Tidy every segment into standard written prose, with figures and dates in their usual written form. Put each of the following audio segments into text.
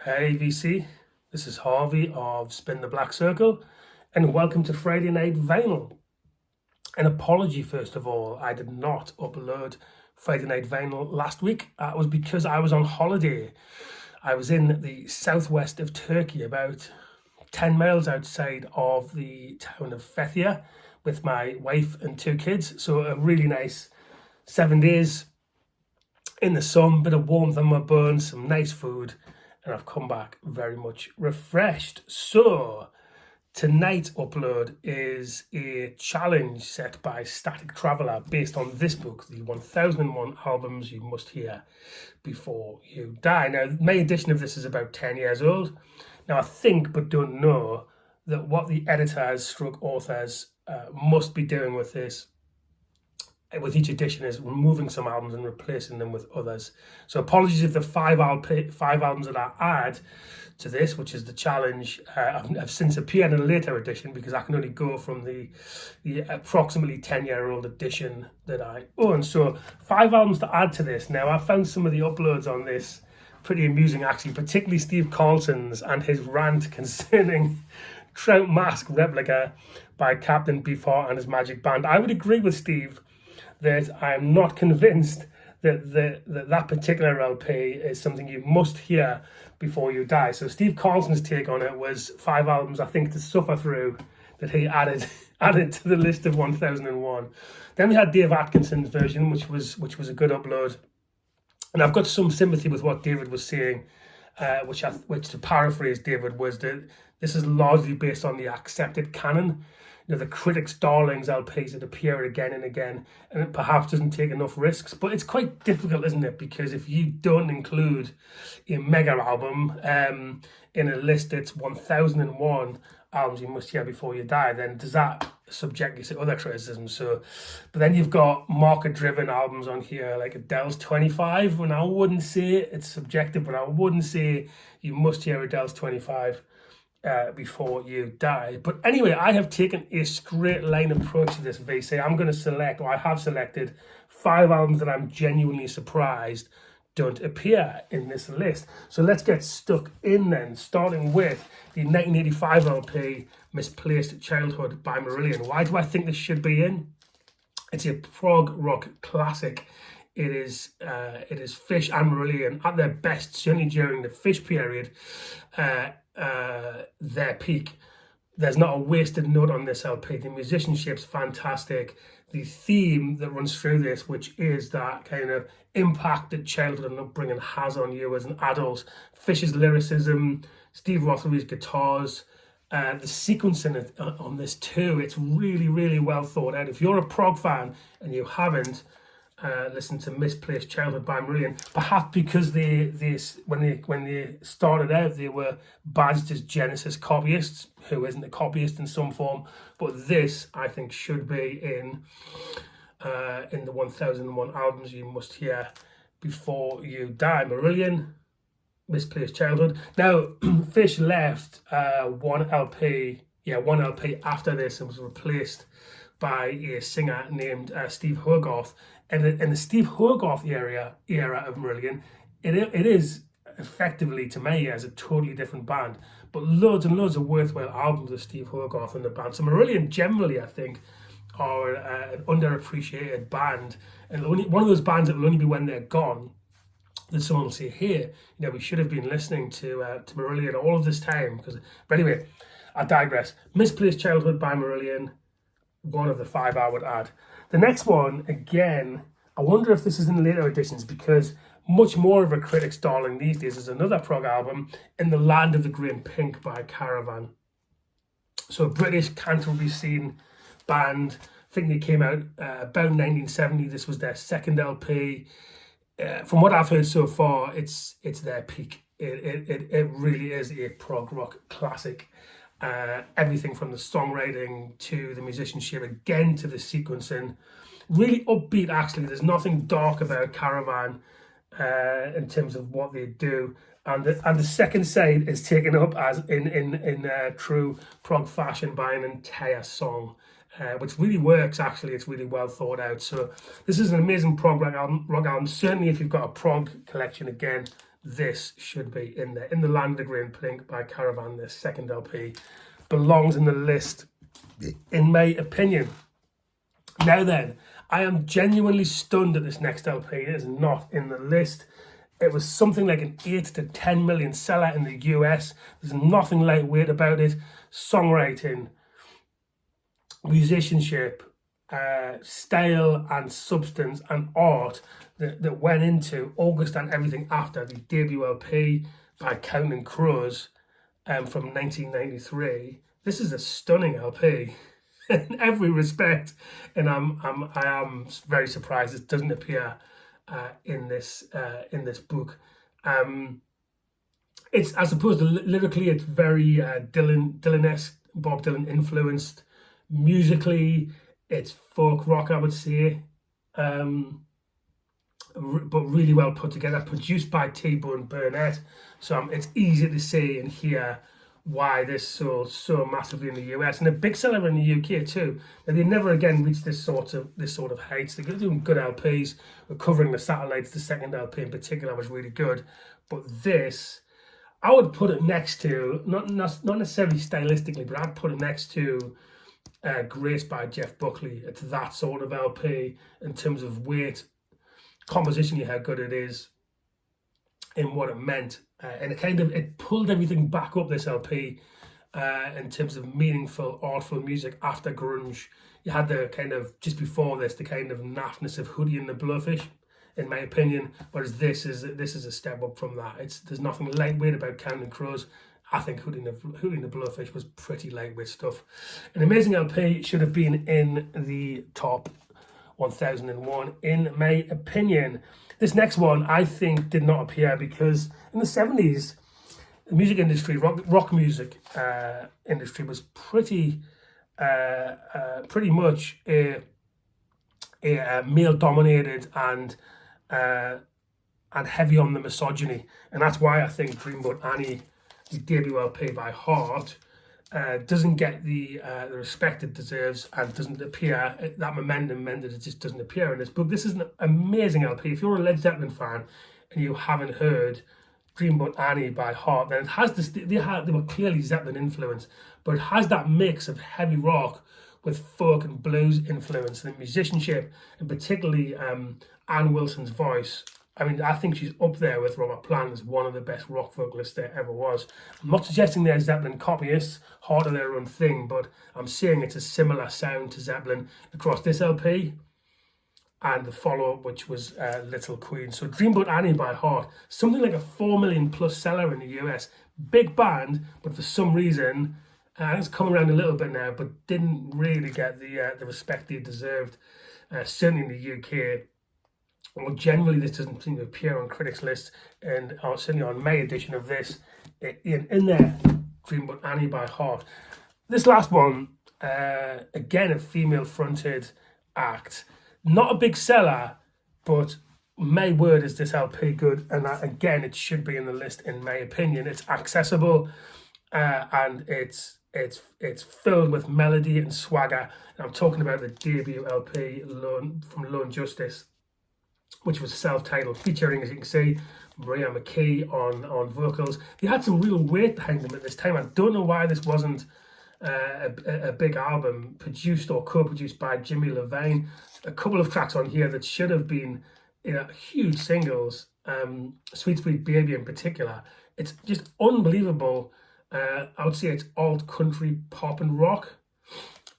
Hey VC, this is Harvey of Spin the Black Circle, and welcome to Friday Night Vinyl. An apology, first of all, I did not upload Friday Night Vinyl last week. It was because I was on holiday. I was in the southwest of Turkey, about 10 miles outside of the town of Fethia, with my wife and 2 kids. So a really nice 7 days in the sun, bit of warmth on my bones, some nice food, and I've come back very much refreshed. So tonight's upload is a challenge set by Static Traveller based on this book, the 1001 Albums You Must Hear Before You Die. Now, my edition of this is about 10 years old. Now, I think, but don't know, that what the editors stroke authors must be doing with this, with each edition, is removing some albums and replacing them with others. So apologies if the five albums that I add to this, which is the challenge, have since appeared in a later edition, because I can only go from the approximately 10-year-old edition that I own. So 5 albums to add to this. Now, I found some of the uploads on this pretty amusing, actually, particularly Steve Carlson's and his rant concerning Trout Mask Replica by Captain Beefheart and his Magic Band. I would agree with Steve that I'm not convinced that particular LP is something you must hear before you die. So Steve Carlson's take on it was 5 albums, I think, to suffer through, that he added to the list of 1001. Then we had Dave Atkinson's version, which was a good upload. And I've got some sympathy with what David was saying, which to paraphrase David, was that this is largely based on the accepted canon. The critics' darlings LPs that appear again and again, and it perhaps doesn't take enough risks. But it's quite difficult, isn't it? Because if you don't include a mega album in a list that's 1001 albums you must hear before you die, then does that subject you to other criticism? So, but then you've got market-driven albums on here, like Adele's 25, and I wouldn't say it's subjective, but I wouldn't say you must hear Adele's 25 before you die. But anyway, I have taken a straight line approach to this, VC. I'm going to select, or I have selected, 5 albums that I'm genuinely surprised don't appear in this list. So let's get stuck in then, starting with the 1985 LP, Misplaced Childhood by Marillion. Why do I think this should be in? It's a prog rock classic. It is Fish and Marillion at their best, certainly during the Fish period, their peak. There's not a wasted note on this LP. The musicianship's fantastic. The theme that runs through this, which is that kind of impact that childhood and upbringing has on you as an adult. Fish's lyricism, Steve Rothery's guitars, the sequencing on this too. It's really, really well thought out. If you're a prog fan and you haven't listened to Misplaced Childhood by Marillion, perhaps because when they started out, they were badged as Genesis copyists. Who isn't a copyist in some form? But this, I think, should be in the 1001 albums you must hear before you die. Marillion, Misplaced Childhood. Now, Fish left one LP after this and was replaced by a singer named Steve Hogarth. And in the Steve Hogarth era of Marillion, it is effectively, to my ears, a totally different band. But loads and loads of worthwhile albums of Steve Hogarth and the band. So Marillion generally, I think, are an underappreciated band. And one of those bands that will only be when they're gone that someone will say, hey, we should have been listening to Marillion all of this time. But anyway, I digress. Misplaced Childhood by Marillion, one of the 5 I would add. The next one, again, I wonder if this is in later editions, because much more of a critic's darling these days is another prog album, In the Land of the Grey and Pink by Caravan. So a British Canterbury scene band. I think they came out about 1970. This was their second LP. From what I've heard so far, it's their peak. It really is a prog rock classic. Everything from the songwriting to the musicianship, again to the sequencing, really upbeat. Actually, there's nothing dark about Caravan in terms of what they do, and the second side is taken up as in true prog fashion by an entire song, which really works. Actually, it's really well thought out. So this is an amazing prog rock album. Certainly, if you've got a prog collection, again, this should be in there. In the Land of Green Pink by Caravan, this second LP, belongs in the list, in my opinion. Now then, I am genuinely stunned that this next LP is not in the list. It was something like an 8 to 10 million seller in the US. There's nothing lightweight about it. Songwriting, musicianship, style and substance and art that went into August and everything after, the debut LP by Counting Crows from 1993. This is a stunning LP in every respect, and I am very surprised it doesn't appear in this book. It's, I suppose, lyrically it's very Dylan-esque, Bob Dylan influenced. Musically, it's folk rock, I would say, but really well put together. Produced by T-Bone Burnett, so it's easy to see and hear why this sold so massively in the US, and a big seller in the UK too. And they never again reached this sort of heights. They're doing good LPs. Recovering the Satellites, the second LP in particular, was really good. But this, I would put it next to, not necessarily stylistically, but I'd put it next to Grace by Jeff Buckley. It's that sort of LP in terms of weight, compositionally, how good it is, in what it meant. And it pulled everything back up, this LP, in terms of meaningful, artful music after grunge. You had the kind of, just before this, the kind of naffness of Hootie and the Blowfish, in my opinion, whereas this is a step up from that. There's nothing lightweight about Counting Crows. I think Hootie and the Blowfish was pretty lightweight stuff. An amazing LP, should have been in the top 1001, in my opinion. This next one, I think, did not appear because in the 70s, the music industry, rock music industry, was pretty much a male-dominated and heavy on the misogyny, and that's why I think Dreamboat Annie, the debut LP by Heart, doesn't get the respect it deserves and doesn't appear. That momentum meant that it just doesn't appear in this book. This is an amazing LP. If you're a Led Zeppelin fan and you haven't heard Dreamboat Annie by Heart, then it has this. They were clearly Zeppelin influence, but it has that mix of heavy rock with folk and blues influence and musicianship, and particularly Ann Wilson's voice. I mean, I think she's up there with Robert Plant as one of the best rock vocalists there ever was. I'm not suggesting they're Zeppelin copyists, Heart of their own thing, but I'm saying it's a similar sound to Zeppelin across this LP and the follow-up, which was Little Queen. So Dreamboat Annie by Heart, something like a 4 million plus seller in the US. Big band, but for some reason, it's come around a little bit now, but didn't really get the respect they deserved, certainly in the UK. Well, generally, this doesn't seem to appear on critics' lists, and certainly on my edition of this, in there, Dreamboat Annie by Heart. This last one, again, a female-fronted act. Not a big seller, but my word is this LP good, and again, it should be in the list, in my opinion. It's accessible, and it's filled with melody and swagger. And I'm talking about the debut LP from Lone Justice, which was self-titled, featuring, as you can see, Maria McKee on vocals. They had some real weight behind them at this time. I don't know why this wasn't a big album produced or co-produced by Jimmy Levine. A couple of tracks on here that should have been huge singles, Sweet Sweet Baby in particular. It's just unbelievable. I would say it's alt country pop and rock.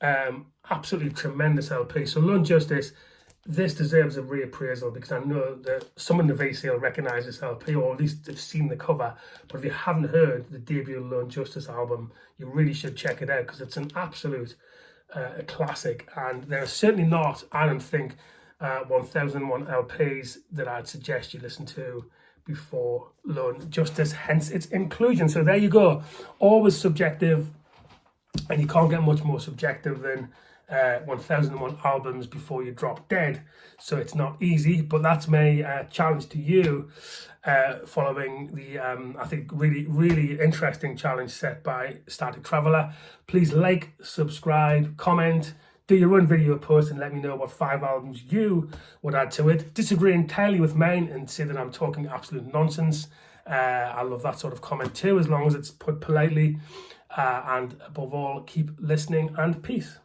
Absolutely tremendous LP. So Lone Justice, this deserves a reappraisal, because I know that some in the VC will recognise this LP, or at least have seen the cover. But if you haven't heard the debut Lone Justice album, you really should check it out, because it's an absolute classic. And there are certainly not, I don't think, 1001 LPs that I'd suggest you listen to before Lone Justice, hence its inclusion. So there you go. Always subjective, and you can't get much more subjective than 1001 albums before you drop dead. So it's not easy, but that's my challenge to you, following the I think really interesting challenge set by Static Traveller. Please like, subscribe, comment, do your own video post, and let me know what 5 albums you would add to it. Disagree entirely with mine and say that I'm talking absolute nonsense. I love that sort of comment too, as long as it's put politely. And above all, keep listening, and peace.